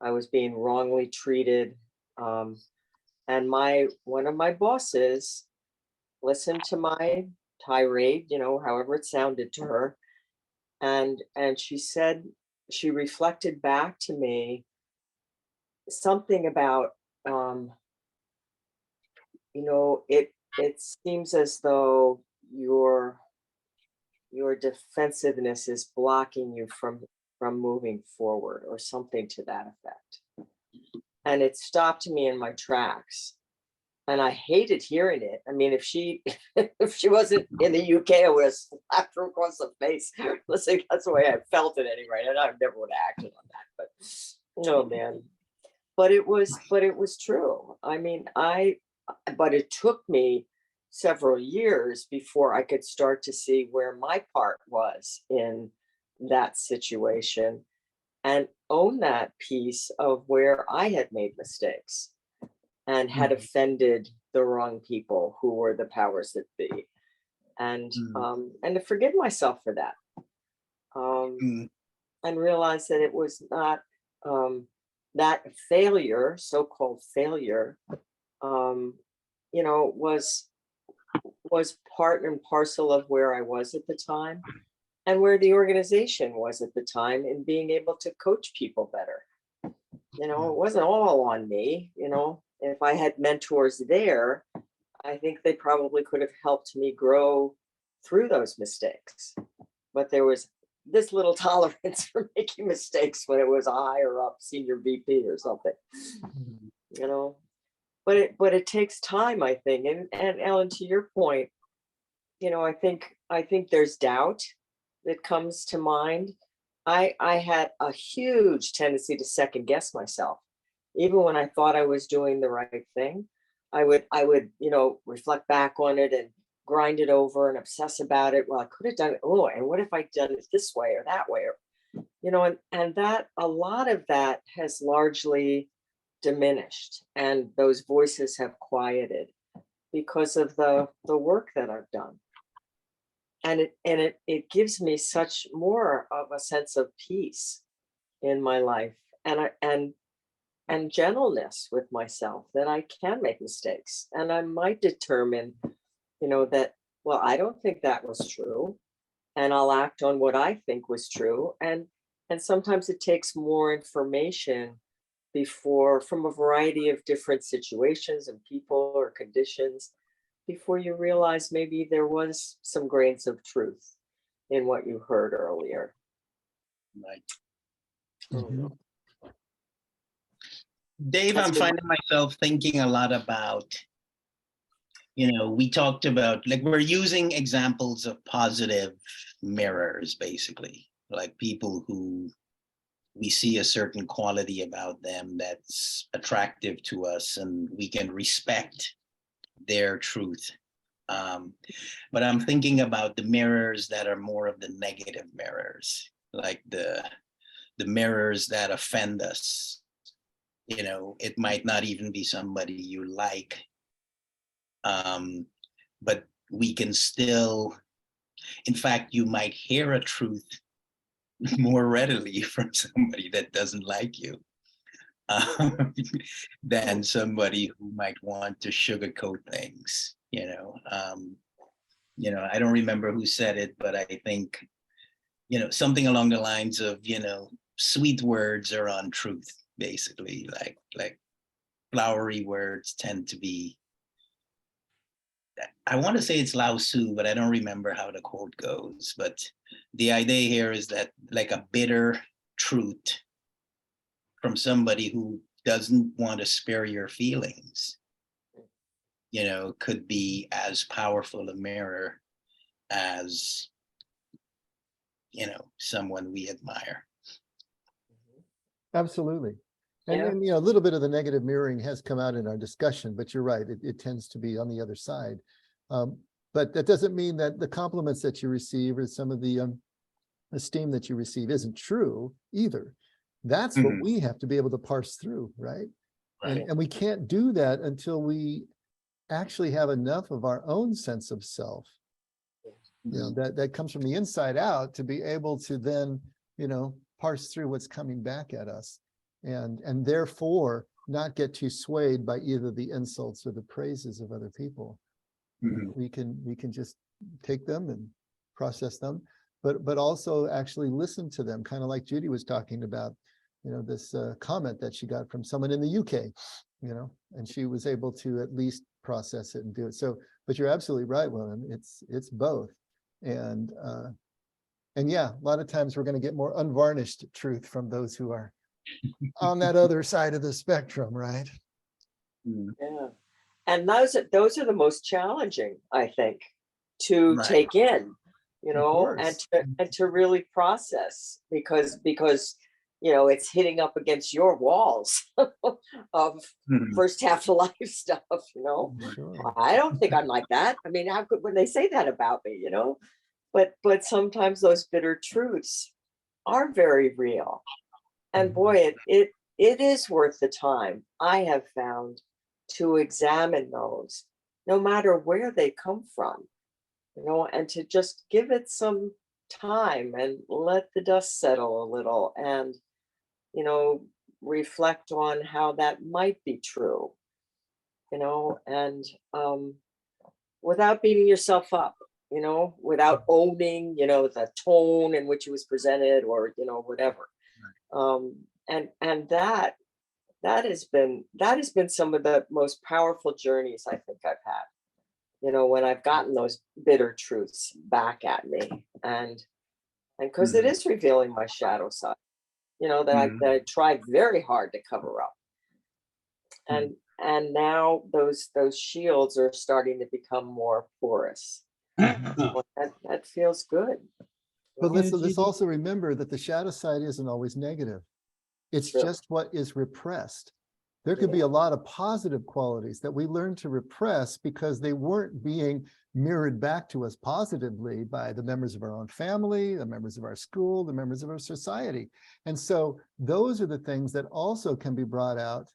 I was being wrongly treated. And one of my bosses listened to my tirade, you know, however it sounded to her. And she said, she reflected back to me something about, you know, it seems as though your defensiveness is blocking you from moving forward, or something to that effect. And it stopped me in my tracks. And I hated hearing it. I mean, if she wasn't in the UK, I would have slapped her across the face. Listen, that's the way I felt at any rate. And I never would have acted on that. But oh man. But it was true. I mean, but it took me several years before I could start to see where my part was in that situation, and own that piece of where I had made mistakes and had offended the wrong people who were the powers that be, and to forgive myself for that. Mm. and realized that it was not that failure, so-called failure, you know, was part and parcel of where I was at the time and where the organization was at the time in being able to coach people better. You know, it wasn't all on me. You know, if I had mentors there, I think they probably could have helped me grow through those mistakes. But there was this little tolerance for making mistakes when it was a higher up senior VP or something, you know. But it takes time, I think. And Ellen, to your point, you know, I think there's doubt that comes to mind. I had a huge tendency to second guess myself. Even when I thought I was doing the right thing, I would, you know, reflect back on it and grind it over and obsess about it. Well, I could have done it. Oh, and what if I'd done it this way or that way? Or, you know, and that a lot of that has largely diminished, and those voices have quieted because of the work that I've done. And it gives me such more of a sense of peace in my life and gentleness with myself, that I can make mistakes and I might determine, you know, that, well, I don't think that was true, and I'll act on what I think was true. And sometimes it takes more information before, from a variety of different situations and people or conditions, before you realize maybe there was some grains of truth in what you heard earlier. Right. Mhm. Dave, That's I'm been- finding myself thinking a lot about, you know, we talked about, like, we're using examples of positive mirrors, basically, like people who we see a certain quality about them that's attractive to us and we can respect their truth. But I'm thinking about the mirrors that are more of the negative mirrors, like the mirrors that offend us. You know, it might not even be somebody you like, but we can still, in fact, you might hear a truth more readily from somebody that doesn't like you than somebody who might want to sugarcoat things. You know, I don't remember who said it, but I think, you know, something along the lines of, you know, sweet words are untruth, basically, like flowery words tend to be, I want to say it's Lao Tzu, but I don't remember how the quote goes. But the idea here is that, like, a bitter truth from somebody who doesn't want to spare your feelings, you know, could be as powerful a mirror as, you know, someone we admire. Absolutely. And, Yeah. and, you know, a little bit of the negative mirroring has come out in our discussion, but you're right, it tends to be on the other side. But that doesn't mean that the compliments that you receive or some of the esteem that you receive isn't true either. That's what Mhm. we have to be able to parse through, right? Right. And we can't do that until we actually have enough of our own sense of self, you know, that comes from the inside out, to be able to then, you know, parse through what's coming back at us, and therefore not get too swayed by either the insults or the praises of other people. Mhm. We can just take them and process them, but also actually listen to them, kind of like Judy was talking about, you know, this comment that she got from someone in the UK, you know, and she was able to at least process it and do it. So, but you're absolutely right, William. It's both. And yeah, a lot of times we're going to get more unvarnished truth from those who are on that other side of the spectrum, right? Yeah. And those are the most challenging, I think, to Right. take in, you Of know, course. and to really process, because you know, it's hitting up against your walls of Mhm. first half of life stuff, you know. Sure. I don't think I'm like that. I mean, how could, when they say that about me, you know? But sometimes those bitter truths are very real. And boy, it is worth the time, I have found, to examine those, no matter where they come from, you know, and to just give it some time and let the dust settle a little and, you know, reflect on how that might be true, you know, and without beating yourself up, you know, without owning, you know, the tone in which it was presented or, you know, whatever. And that has been some of the most powerful journeys I think I've had, you know, when I've gotten those bitter truths back at me. And because it is revealing my shadow side, you know, that I tried very hard to cover up. And now those shields are starting to become more porous. That feels good. But let's also remember that the shadow side isn't always negative. It's True. just what is repressed. There could be a lot of positive qualities that we learned to repress because they weren't being mirrored back to us positively by the members of our own family, the members of our school, the members of our society. And so those are the things that also can be brought out,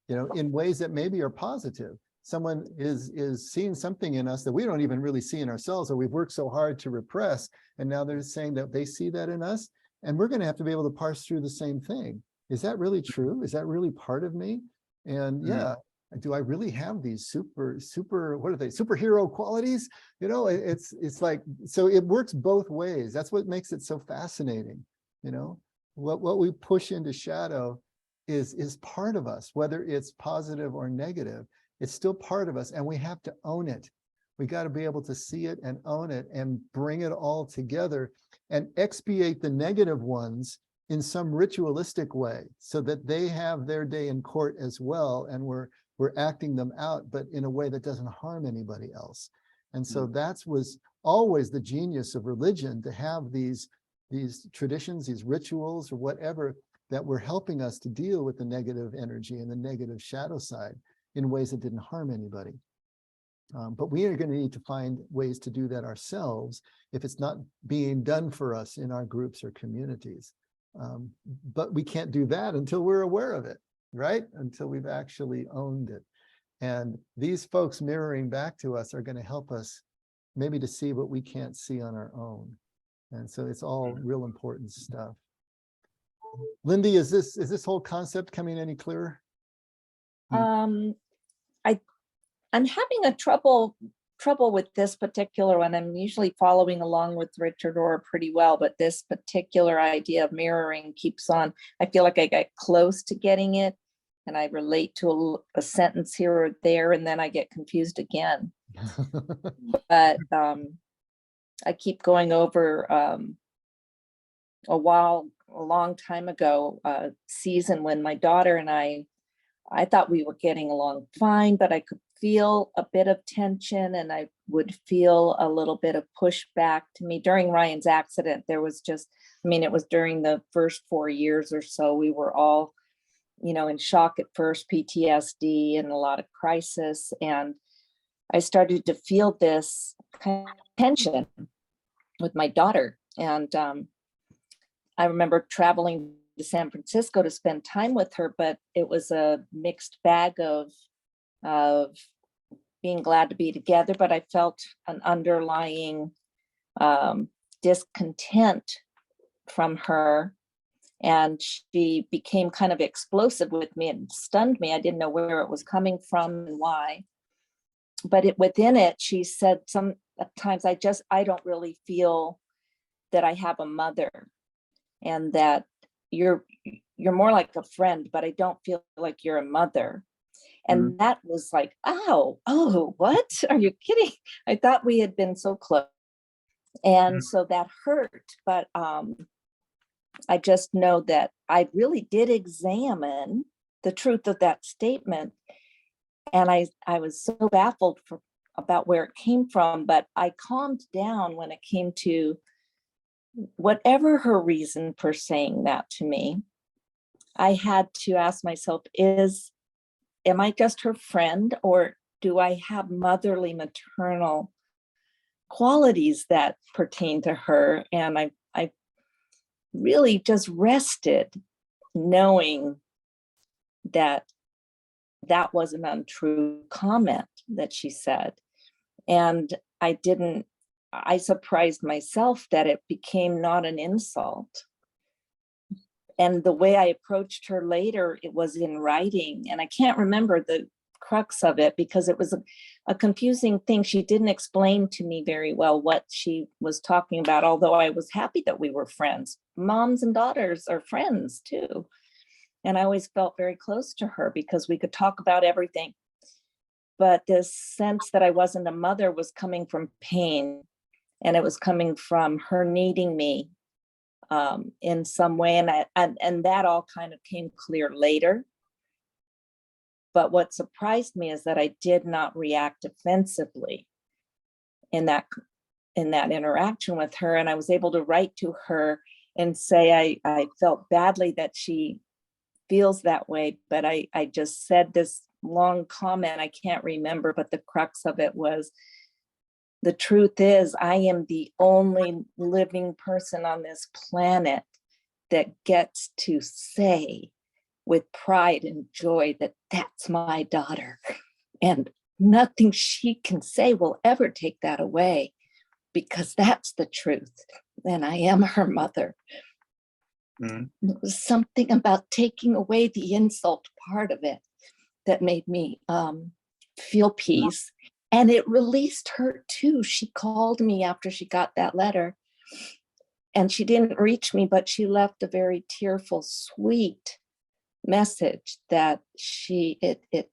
you know, in ways that maybe are positive. Someone is seeing something in us that we don't even really see in ourselves, or we've worked so hard to repress, and now they're saying that they see that in us, and we're going to have to be able to parse through the same thing. Is that really true? Is that really part of me? And yeah, do I really have these super, what are they, superhero qualities? You know, it's like, so it works both ways. That's what makes it so fascinating. You know, what we push into shadow is part of us, whether it's positive or negative. It's still part of us, and we have to own it. We got to be able to see it and own it and bring it all together and expiate the negative ones in some ritualistic way so that they have their day in court as well, and we're acting them out, but in a way that doesn't harm anybody else. And so that was always the genius of religion, to have these traditions, these rituals or whatever that were helping us to deal with the negative energy and the negative shadow side in ways that didn't harm anybody. But we are going to need to find ways to do that ourselves if it's not being done for us in our groups or communities. But we can't do that until we're aware of it, right? Until we've actually owned it. And these folks mirroring back to us are going to help us maybe to see what we can't see on our own. And so it's all real important stuff. Lindy, is this whole concept coming any clearer? I'm having a trouble with this particular one. I'm usually following along with Richard Rohr pretty well, but this particular idea of mirroring keeps on. I feel like I got close to getting it, and I relate to a sentence here or there, and then I get confused again. But I keep going over a long time ago, season when my daughter and I thought we were getting along fine, but I could feel a bit of tension, and I would feel a little bit of pushback to me. During Ryan's accident, there was just, I mean, it was during the first 4 years or so, we were all, you know, in shock at first, PTSD and a lot of crisis. And I started to feel this kind of tension with my daughter. And I remember traveling to San Francisco to spend time with her, but it was a mixed bag of being glad to be together, but I felt an underlying discontent from her, and she became kind of explosive with me and stunned me. I didn't know where it was coming from and why, but within it, she said sometimes I don't really feel that I have a mother, and that you're more like a friend, but I don't feel like you're a mother. And that was like, oh, what? Are you kidding? I thought we had been so close. And so that hurt. But I just know that I really did examine the truth of that statement. And I was so baffled about where it came from, but I calmed down when it came to whatever her reason for saying that to me. I had to ask myself, am I just her friend, or do I have motherly, maternal qualities that pertain to her? And I really just rested knowing that was an untrue comment that she said. And I I surprised myself that it became not an insult. And the way I approached her later, it was in writing. And I can't remember the crux of it because it was a confusing thing. She didn't explain to me very well what she was talking about, although I was happy that we were friends. Moms and daughters are friends too. And I always felt very close to her because we could talk about everything. But this sense that I wasn't a mother was coming from pain, and it was coming from her needing me in some way. And that all kind of came clear later. But what surprised me is that I did not react defensively in that interaction with her. And I was able to write to her and say, I felt badly that she feels that way, but I just said this long comment, I can't remember, but the crux of it was, the truth is, I am the only living person on this planet that gets to say with pride and joy that that's my daughter. And nothing she can say will ever take that away, because that's the truth. And I am her mother. Mm. It was something about taking away the insult part of it that made me feel peace. And it released her too. She called me after she got that letter, and she didn't reach me, but she left a very tearful, sweet message that it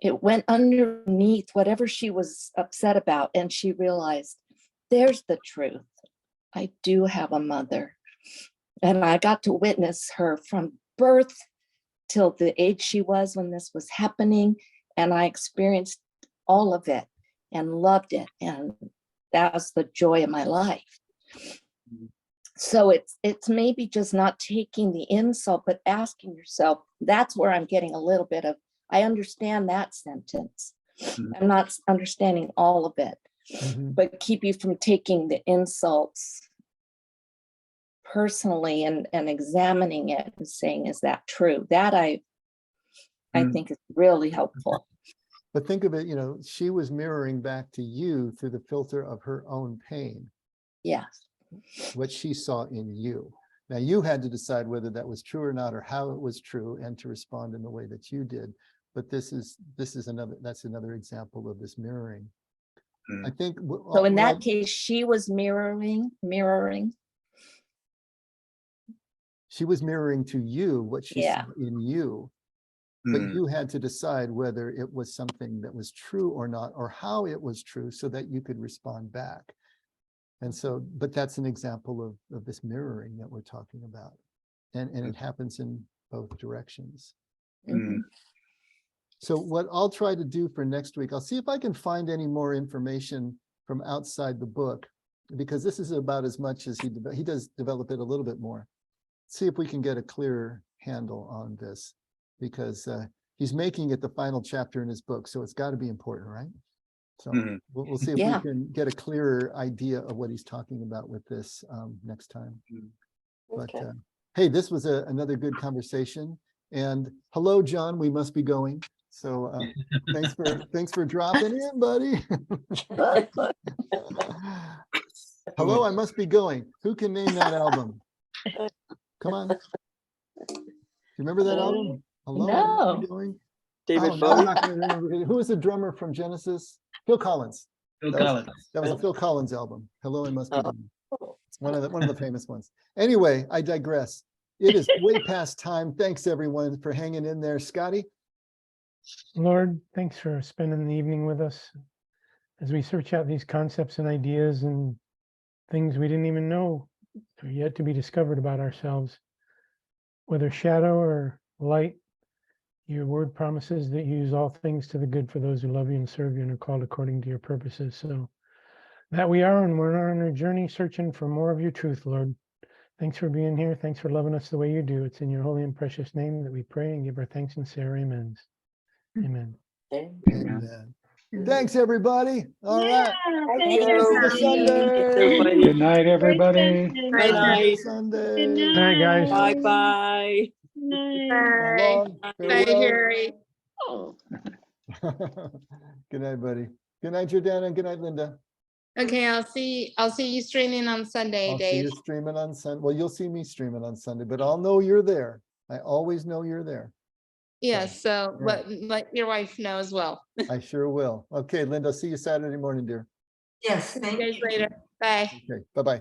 went underneath whatever she was upset about. And she realized, there's the truth. I do have a mother. And I got to witness her from birth till the age she was when this was happening. And I experienced all of it and loved it. And that was the joy of my life. So it's maybe just not taking the insult, but asking yourself, that's where I'm getting a little bit of, I understand that sentence. I'm not understanding all of it, but keep you from taking the insults personally and examining it and saying, is that true? That I think is really helpful. But think of it, she was mirroring back to you through the filter of her own pain. Yes. What she saw in you. Now you had to decide whether that was true or not, or how it was true, and to respond in the way that you did. But that's another example of this mirroring. I think. So in that case, she was mirroring. She was mirroring to you what she saw in you. But you had to decide whether it was something that was true or not, or how it was true, so that you could respond back. And so, but that's an example of this mirroring that we're talking about. And it happens in both directions. So what I'll try to do for next week, I'll see if I can find any more information from outside the book, because this is about as much as he does develop it a little bit more. See if we can get a clearer handle on this, because he's making it the final chapter in his book. So it's got to be important, right? So we'll see if we can get a clearer idea of what he's talking about with this next time. But hey, this was another good conversation. And hello, John, we must be going. So thanks for dropping in, buddy. Hello, I must be going. Who can name that album? Come on. Do you remember that album? Hello, I must be going. David No, I'm Bowie. not gonna remember. Who was the drummer from Genesis? Phil Collins. That was a Phil Collins album. Hello, I must be going. One of the famous ones. Anyway, I digress. It is way past time. Thanks everyone for hanging in there. Scotty? Lord, thanks for spending the evening with us as we search out these concepts and ideas and things we didn't even know are yet to be discovered about ourselves. Whether shadow or light, your word promises that you use all things to the good for those who love you and serve you and are called according to your purposes. So that we are, and we're on our journey searching for more of your truth, Lord. Thanks for being here. Thanks for loving us the way you do. It's in your holy and precious name that we pray and give our thanks and say our amens. Amen. Amen. Thanks, everybody. All right. Thank you. you. See you Sunday. Good night, everybody. Good night. Sunday. Good Good night, guys. night. Bye-bye. Good night. So long. Bye, Farewell. Harry. Good night, buddy. Good night, Jordana. Good night, Linda. Okay, I'll see you streaming on Sunday, I'll see you Dave. streaming on Sunday. Well, you'll see me streaming on Sunday, but I'll know you're there. I always know you're there. Yes, so yeah. let your wife know as well. I sure will. Okay, Linda, see you Saturday morning, dear. Yes, See you guys later. Bye. Okay, bye-bye.